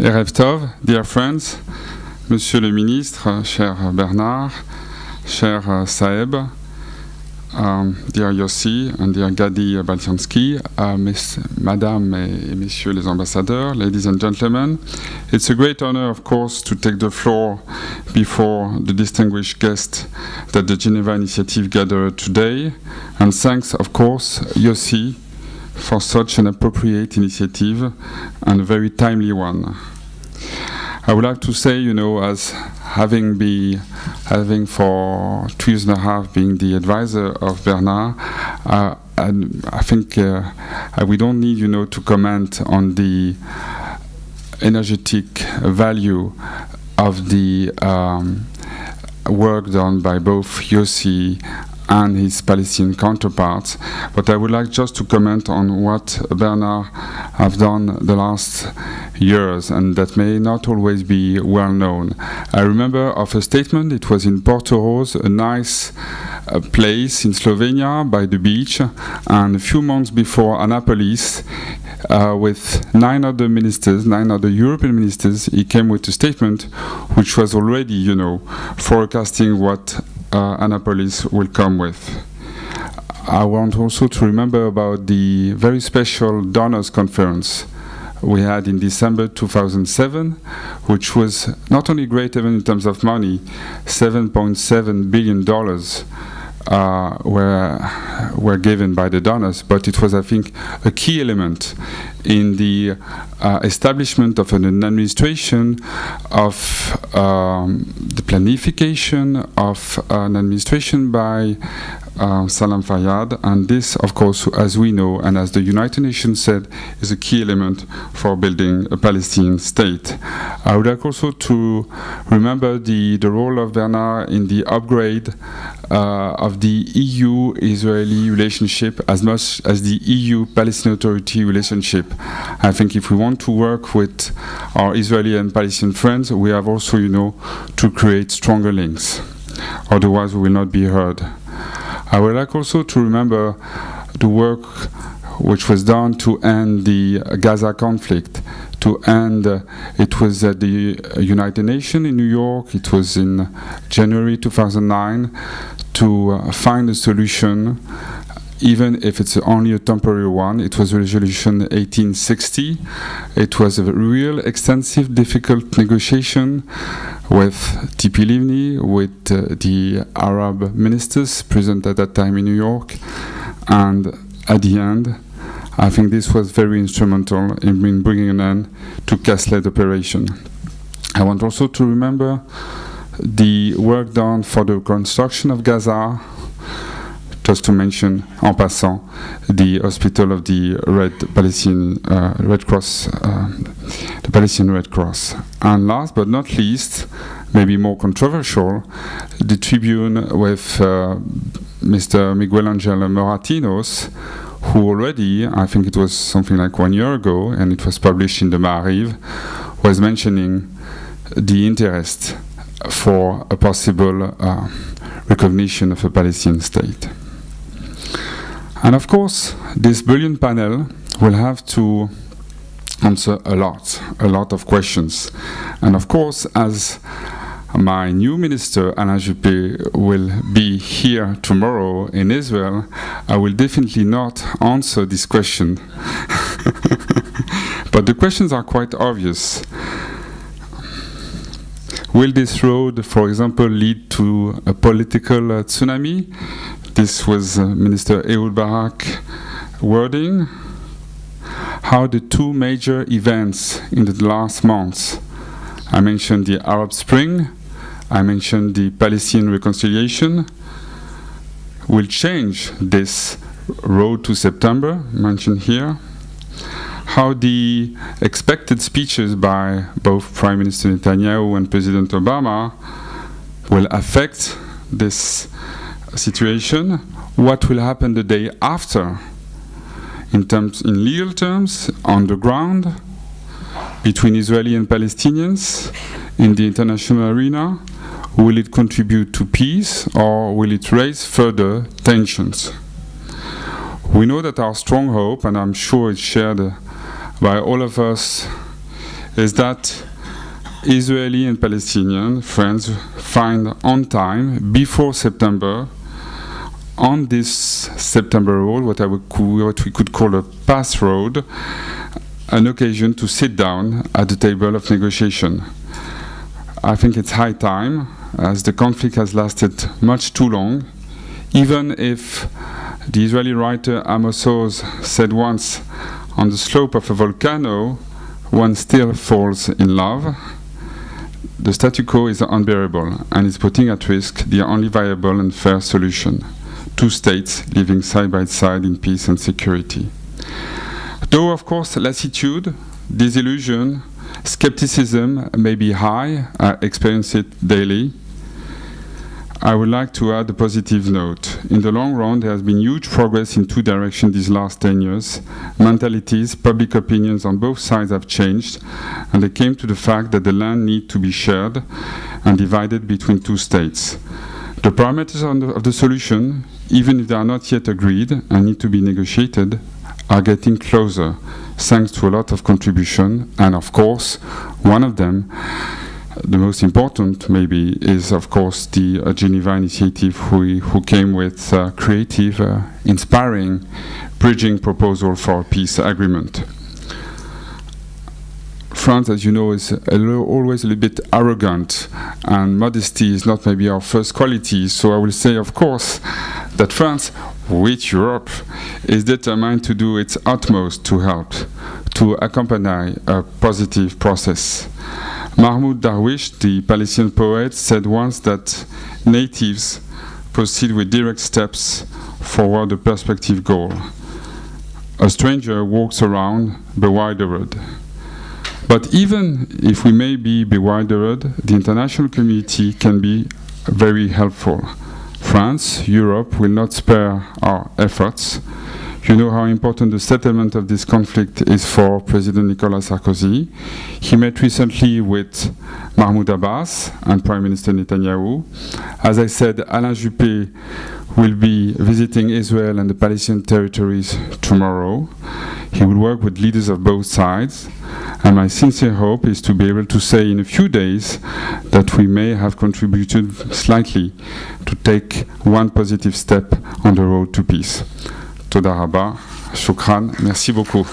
Erev Tov, dear friends, Monsieur le Ministre, cher Bernard, cher Saeb, dear Yossi and dear Gadi Baltiansky, Madame et Messieurs les ambassadeurs, ladies and gentlemen, it's a great honor, of course, to take the floor before the distinguished guests that the Geneva Initiative gathered today, and thanks, of course, Yossi, for such an appropriate initiative and a very timely one. I would like to say, as having for 2 years and a half being the advisor of Bernard, and I think we don't need, to comment on the energetic value of the work done by both Yossi and his Palestinian counterparts, but I would like just to comment on what Bernard have done the last years, and that may not always be well known. I remember of a statement, it was in Portoroz, a nice place in Slovenia by the beach, and a few months before Annapolis, with 9 other European ministers, he came with a statement which was already, forecasting what Annapolis will come with. I want also to remember about the very special donors conference we had in December 2007, which was not only great even in terms of money, $7.7 billion were given by the donors, but it was, I think, a key element in the establishment of an administration, of the planification of an administration by Salam Fayyad, and this, of course, as we know, and as the United Nations said, is a key element for building a Palestinian state. I would like also to remember the role of Bernard in the upgrade of the EU-Israeli relationship as much as the EU-Palestinian Authority relationship. I think if we want to work with our Israeli and Palestinian friends, we have also, to create stronger links. Otherwise, we will not be heard. I would like also to remember the work which was done to end the Gaza conflict. It was at the United Nations in New York, it was in January 2009, to find a solution, even if it's only a temporary one. It was Resolution 1860. It was a real extensive, difficult negotiation with Tzipi Livni, with the Arab ministers present at that time in New York, and at the end, I think this was very instrumental in bringing an end to cast-led operation. I want also to remember the work done for the construction of Gaza, just to mention, en passant, the hospital of the Palestinian Red Cross, the Palestinian Red Cross. And last but not least, maybe more controversial, the Tribune with Mr. Miguel Angel Moratinos, who already, I think it was something like 1 year ago, and it was published in the Ma'ariv, was mentioning the interest for a possible recognition of a Palestinian state. And of course, this brilliant panel will have to answer a lot of questions. And of course, as my new minister, Alain Juppé, will be here tomorrow in Israel, I will definitely not answer this question. But the questions are quite obvious. Will this road, for example, lead to a political tsunami? This was Minister Ehud Barak wording. How the 2 major events in the last months, I mentioned the Arab Spring, I mentioned the Palestinian reconciliation, will change this road to September, mentioned here. How the expected speeches by both Prime Minister Netanyahu and President Obama will affect this situation. What will happen the day after, in legal terms, on the ground, between Israeli and Palestinians, in the international arena? Will it contribute to peace, or will it raise further tensions? We know that our strong hope, and I'm sure it's shared by all of us is that Israeli and Palestinian friends find on time, before September, on this September road, what we could call a pass road, an occasion to sit down at the table of negotiation. I think it's high time, as the conflict has lasted much too long. Even if the Israeli writer Amos Oz said once, on the slope of a volcano, one still falls in love, the statu quo is unbearable and is putting at risk the only viable and fair solution: two states living side by side in peace and security. Though, of course, lassitude, disillusion, skepticism may be high, I experience it daily, I would like to add a positive note. In the long run, there has been huge progress in two directions these last 10 years. Mentalities, public opinions on both sides have changed, and they came to the fact that the land needs to be shared and divided between two states. The parameters of the solution, even if they are not yet agreed and need to be negotiated, are getting closer, thanks to a lot of contribution, and of course, one of them, the most important maybe, is of course the Geneva initiative who came with creative, inspiring, bridging proposal for a peace agreement. France, as you know, is always a little bit arrogant, and modesty is not maybe our first quality, so I will say, of course, that France, with Europe, is determined to do its utmost to help, to accompany a positive process. Mahmoud Darwish, the Palestinian poet, said once that natives proceed with direct steps forward a perspective goal. A stranger walks around bewildered. But even if we may be bewildered, the international community can be very helpful. France, Europe will not spare our efforts. You know how important the settlement of this conflict is for President Nicolas Sarkozy. He met recently with Mahmoud Abbas and Prime Minister Netanyahu. As I said, Alain Juppé will be visiting Israel and the Palestinian territories tomorrow. He will work with leaders of both sides. And my sincere hope is to be able to say in a few days that we may have contributed slightly to take one positive step on the road to peace. Toda Rabba, Shukran, merci beaucoup.